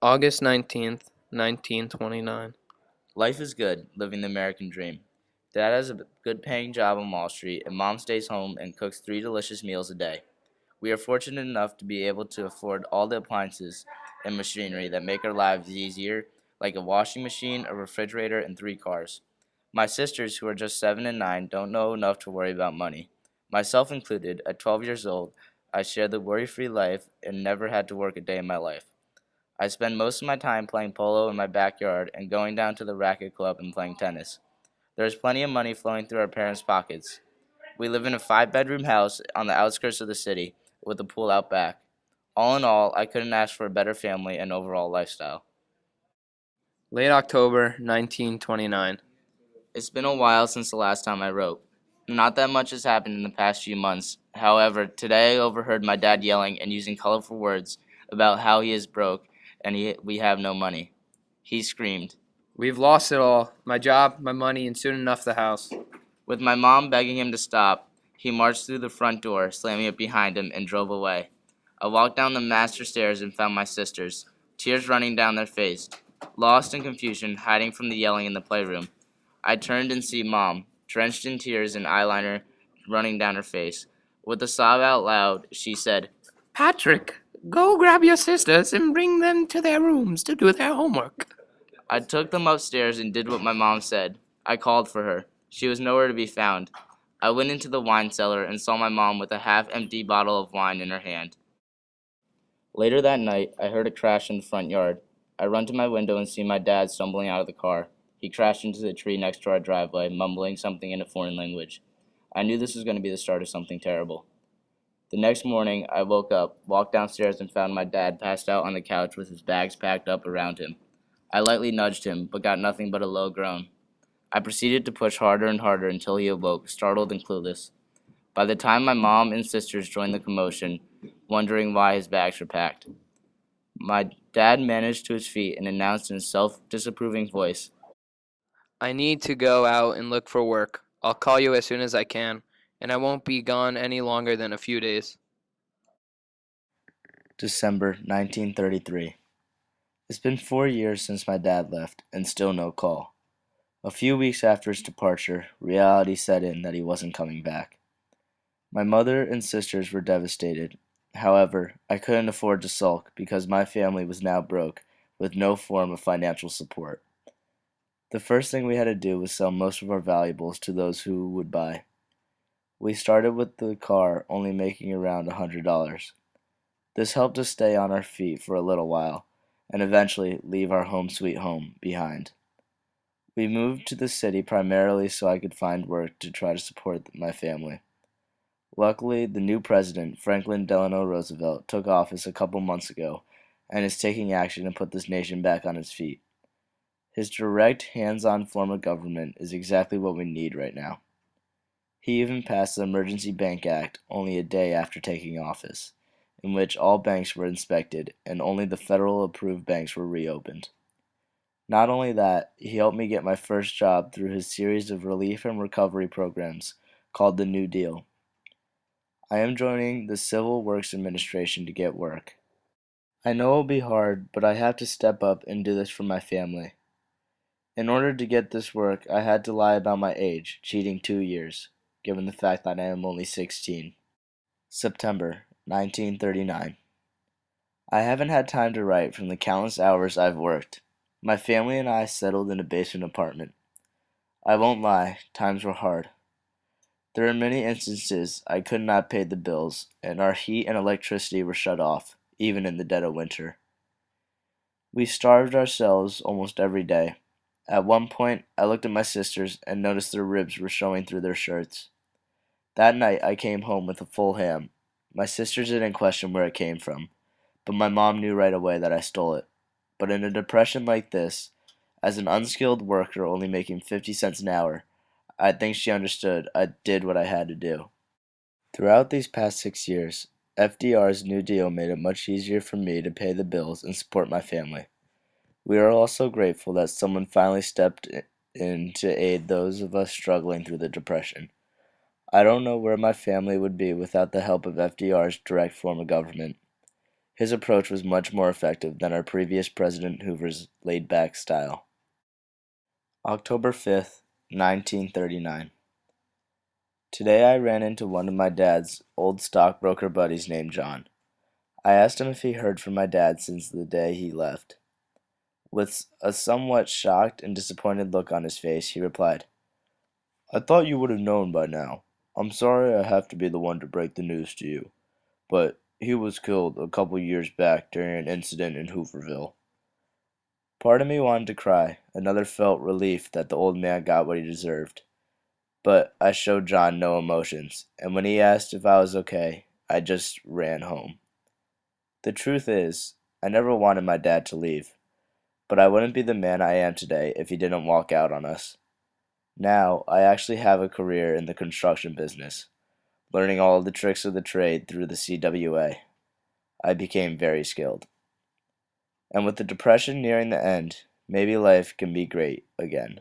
August 19th, 1929. Life is good, living the American dream. Dad has a good paying job on Wall Street, and Mom stays home and cooks 3 delicious meals a day. We are fortunate enough to be able to afford all the appliances and machinery that make our lives easier, like a washing machine, a refrigerator, and 3 cars. My sisters, who are just 7 and 9, don't know enough to worry about money. Myself included, at 12 years old, I shared the worry free life and never had to work a day in my life. I spend most of my time playing polo in my backyard and going down to the racket club and playing tennis. There is plenty of money flowing through our parents' pockets. We live in a 5 bedroom house on the outskirts of the city with a pool out back. All in all, I couldn't ask for a better family and overall lifestyle. Late October 1929. It's been a while since the last time I wrote. Not that much has happened in the past few months. However, today I overheard my dad yelling and using colorful words about how he is broke and we have no money. He screamed, We've lost it all. My job, my money, and soon enough the house. with my mom begging him to stop. He marched through the front door, slamming it behind him, and drove away. I walked down the master stairs and found my sisters, tears running down their face, lost in confusion, hiding from the yelling in the playroom. I turned and see Mom, drenched in tears and eyeliner running down her face. With a sob out loud, she said, Patrick, go grab your sisters and bring them to their rooms to do their homework. I took them upstairs and did what my mom said. I called for her. She was nowhere to be found. I went into the wine cellar and saw my mom with a half-empty bottle of wine in her hand. Later that night, I heard a crash in the front yard. I run to my window and see my dad stumbling out of the car. He crashed into the tree next to our driveway, mumbling something in a foreign language. I knew this was going to be the start of something terrible. The next morning, I woke up, walked downstairs, and found my dad passed out on the couch with his bags packed up around him. I lightly nudged him, but got nothing but a low groan. I proceeded to push harder and harder until he awoke, startled and clueless. By the time my mom and sisters joined the commotion, wondering why his bags were packed, my dad managed to his feet and announced in a self-disapproving voice, I need to go out and look for work. I'll call you as soon as I can, and I won't be gone any longer than a few days. December 1933. It's been 4 years since my dad left, and still no call. A few weeks after his departure, reality set in that he wasn't coming back. My mother and sisters were devastated. However, I couldn't afford to sulk because my family was now broke with no form of financial support. The first thing we had to do was sell most of our valuables to those who would buy. We started with the car only making around $100. This helped us stay on our feet for a little while and eventually leave our home sweet home behind. We moved to the city primarily so I could find work to try to support my family. Luckily, the new president, Franklin Delano Roosevelt, took office a couple months ago and is taking action to put this nation back on its feet. His direct, hands-on form of government is exactly what we need right now. He even passed the Emergency Bank Act only a day after taking office, in which all banks were inspected and only the federal-approved banks were reopened. Not only that, he helped me get my first job through his series of relief and recovery programs called the New Deal. I am joining the Civil Works Administration to get work. I know it will be hard, but I have to step up and do this for my family. In order to get this work, I had to lie about my age, cheating 2 years, given the fact that I am only 16. September 1939. I haven't had time to write from the countless hours I've worked. My family and I settled in a basement apartment. I won't lie, times were hard. There are many instances I could not pay the bills, and our heat and electricity were shut off, even in the dead of winter. We starved ourselves almost every day. At one point, I looked at my sisters and noticed their ribs were showing through their shirts. That night, I came home with a full ham. My sisters didn't question where it came from, but my mom knew right away that I stole it. But in a depression like this, as an unskilled worker only making 50 cents an hour, I think she understood I did what I had to do. Throughout these past 6 years, FDR's New Deal made it much easier for me to pay the bills and support my family. We are also grateful that someone finally stepped in to aid those of us struggling through the Depression. I don't know where my family would be without the help of FDR's direct form of government. His approach was much more effective than our previous President Hoover's laid-back style. October 5th, 1939. Today I ran into one of my dad's old stockbroker buddies named John. I asked him if he heard from my dad since the day he left. With a somewhat shocked and disappointed look on his face, he replied, "I thought you would have known by now. I'm sorry I have to be the one to break the news to you, but he was killed a couple years back during an incident in Hooverville." Part of me wanted to cry, another felt relief that the old man got what he deserved. But I showed John no emotions, and when he asked if I was okay, I just ran home. The truth is, I never wanted my dad to leave, but I wouldn't be the man I am today if he didn't walk out on us. Now, I actually have a career in the construction business, learning all the tricks of the trade through the CWA. I became very skilled. And with the Depression nearing the end, maybe life can be great again.